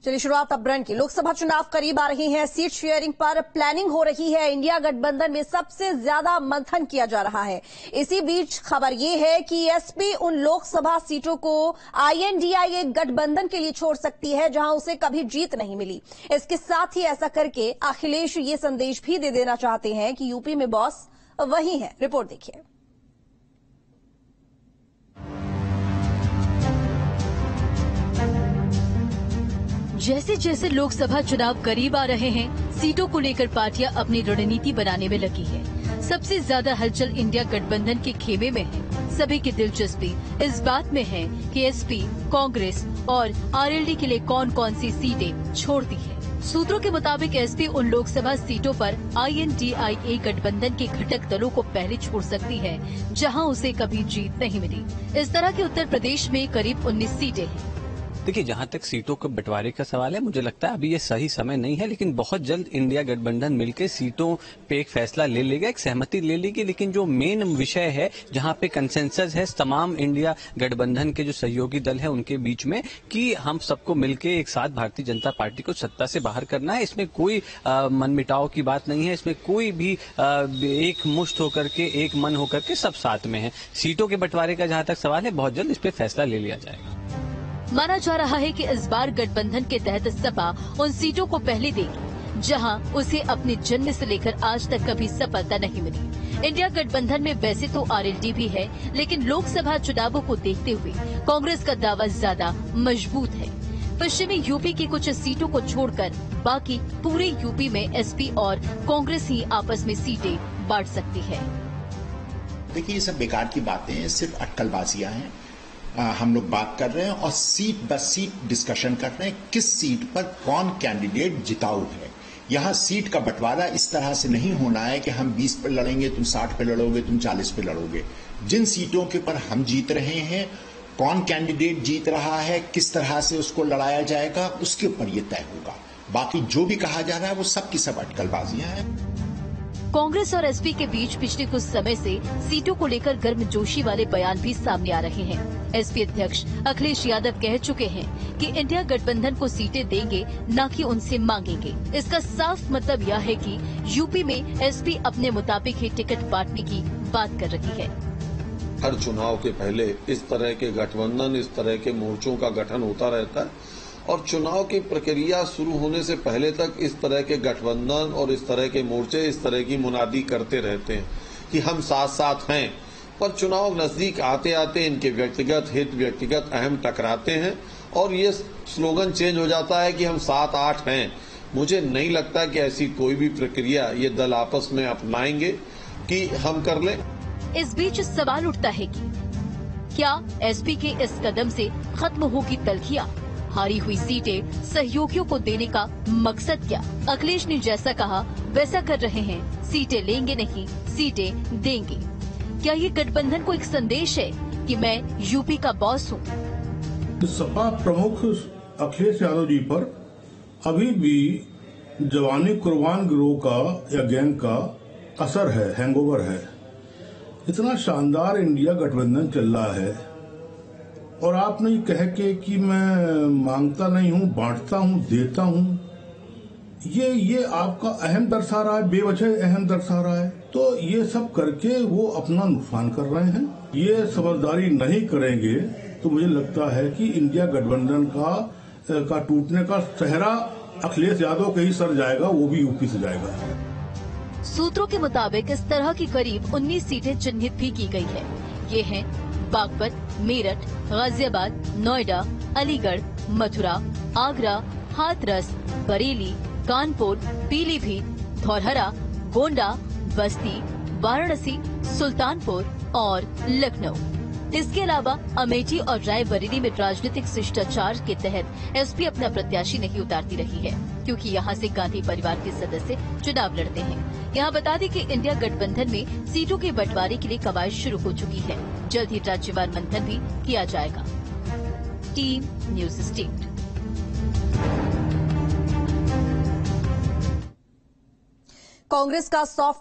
चलिए शुरुआत अपहरण की। लोकसभा चुनाव करीब आ रही है, सीट शेयरिंग पर प्लानिंग हो रही है। इंडिया गठबंधन में सबसे ज्यादा मंथन किया जा रहा है। इसी बीच खबर यह है कि एसपी उन लोकसभा सीटों को आईएनडीआईए गठबंधन के लिए छोड़ सकती है जहां उसे कभी जीत नहीं मिली। इसके साथ ही ऐसा करके अखिलेश ये संदेश भी दे देना चाहते हैं कि यूपी में बॉस वही है। रिपोर्ट देखिए। जैसे जैसे लोकसभा चुनाव करीब आ रहे हैं, सीटों को लेकर पार्टियां अपनी रणनीति बनाने में लगी है। सबसे ज्यादा हलचल इंडिया गठबंधन के खेमे में है। सभी की दिलचस्पी इस बात में है कि एसपी, कांग्रेस और आरएलडी के लिए कौन कौन सी सीटें छोड़ती है। सूत्रों के मुताबिक एसपी उन लोकसभा सीटों पर आईएनडीआईए गठबंधन के घटक दलों को पहले छोड़ सकती है जहां उसे कभी जीत नहीं मिली। इस तरह के उत्तर प्रदेश में करीब 19 सीटें हैं। देखिए, जहां तक सीटों के बंटवारे का सवाल है, मुझे लगता है अभी ये सही समय नहीं है, लेकिन बहुत जल्द इंडिया गठबंधन मिलकर सीटों पे एक फैसला ले लेगा, एक सहमति ले लेगी। लेकिन जो मेन विषय है, जहां पे कंसेंसस है तमाम इंडिया गठबंधन के जो सहयोगी दल है उनके बीच में, कि हम सबको मिलकर एक साथ भारतीय जनता पार्टी को सत्ता से बाहर करना है। इसमें कोई मनमिटाव की बात नहीं है, इसमें कोई भी एक मुश्त होकर के, एक मन होकर के सब साथ में है। सीटों के बंटवारे का जहां तक सवाल है, बहुत जल्द इस पे फैसला ले लिया जाएगा। माना जा रहा है कि इस बार गठबंधन के तहत सपा उन सीटों को पहले देगी जहां उसे अपने जन्म से लेकर आज तक कभी सफलता नहीं मिली। इंडिया गठबंधन में वैसे तो आरएलडी भी है, लेकिन लोकसभा चुनावों को देखते हुए कांग्रेस का दावा ज्यादा मजबूत है। पश्चिमी यूपी की कुछ सीटों को छोड़कर बाकी पूरे यूपी में एसपी और कांग्रेस ही आपस में सीटें बांट सकती है। देखिए, ये सब बेकार की बातें हैं, सिर्फ अटकलबाजियां हैं। हम लोग बात कर रहे हैं और सीट ब सीट डिस्कशन कर रहे हैं, किस सीट पर कौन कैंडिडेट जिताऊ है। यहां सीट का बंटवारा इस तरह से नहीं होना है कि हम 20 पे लड़ेंगे, तुम 60 पे लड़ोगे, तुम 40 पे लड़ोगे। जिन सीटों के पर हम जीत रहे हैं, कौन कैंडिडेट जीत रहा है, किस तरह से उसको लड़ाया जाएगा, उसके ऊपर यह तय होगा। बाकी जो भी कहा जा रहा है वो सब की सब अटकलबाजियां हैं। कांग्रेस और एसपी के बीच पिछले कुछ समय से सीटों को लेकर गर्मजोशी वाले बयान भी सामने आ रहे हैं। एसपी अध्यक्ष अखिलेश यादव कह चुके हैं कि इंडिया गठबंधन को सीटें देंगे, न कि उनसे मांगेंगे। इसका साफ मतलब यह है कि यूपी में एसपी अपने मुताबिक ही टिकट बांटने की बात कर रही है। हर चुनाव के पहले इस तरह के गठबंधन, इस तरह के मोर्चों का गठन होता रहता है और चुनाव की प्रक्रिया शुरू होने से पहले तक इस तरह के गठबंधन और इस तरह के मोर्चे इस तरह की मुनादी करते रहते हैं कि हम साथ साथ हैं। पर चुनाव नजदीक आते आते इनके व्यक्तिगत हित, व्यक्तिगत अहम टकराते हैं और ये स्लोगन चेंज हो जाता है कि हम 7-8 हैं। मुझे नहीं लगता कि ऐसी कोई भी प्रक्रिया ये दल आपस में अपनाएंगे कि हम कर लें। इस बीच सवाल उठता है कि क्या एसपी के इस कदम से खत्म होगी तल्खियां? हारी हुई सीटें सहयोगियों को देने का मकसद क्या? अखिलेश ने जैसा कहा वैसा कर रहे हैं, सीटें लेंगे नहीं, सीटें देंगे। क्या ये गठबंधन को एक संदेश है कि मैं यूपी का बॉस हूँ? सपा प्रमुख अखिलेश यादव जी पर अभी भी जवानी कुर्बान गिरोह का या गैंग का असर है, हैंगओवर है। इतना शानदार इंडिया गठबंधन चल रहा है और आपने ये कह के कि मैं मांगता नहीं हूँ, बांटता हूँ, देता हूँ, ये आपका अहम दर्शा रहा है, बेवजह अहम दर्शा रहा है। तो ये सब करके वो अपना नुकसान कर रहे हैं। ये समझदारी नहीं करेंगे तो मुझे लगता है कि इंडिया गठबंधन का टूटने का सहरा अखिलेश यादव के ही सर जाएगा, वो भी यूपी से जाएगा। सूत्रों के मुताबिक इस तरह की करीब 19 सीटें चिन्हित भी की गई है। ये हैं बागपत, मेरठ, गाजियाबाद, नोएडा, अलीगढ़, मथुरा, आगरा, हाथरस, बरेली, कानपुर, पीलीभीत, धौरहरा, गोंडा, बस्ती, वाराणसी, सुल्तानपुर और लखनऊ। इसके अलावा अमेठी और रायबरेली में राजनीतिक शिष्टाचार के तहत एसपी अपना प्रत्याशी नहीं उतारती रही है, क्योंकि यहां से गांधी परिवार के सदस्य चुनाव लड़ते हैं। यहां बता दें कि इंडिया गठबंधन में सीटों के बंटवारे के लिए कवायद शुरू हो चुकी है। जल्द ही राज्यवार मंथन भी किया जाएगा। Team news state. कांग्रेस का सॉफ्ट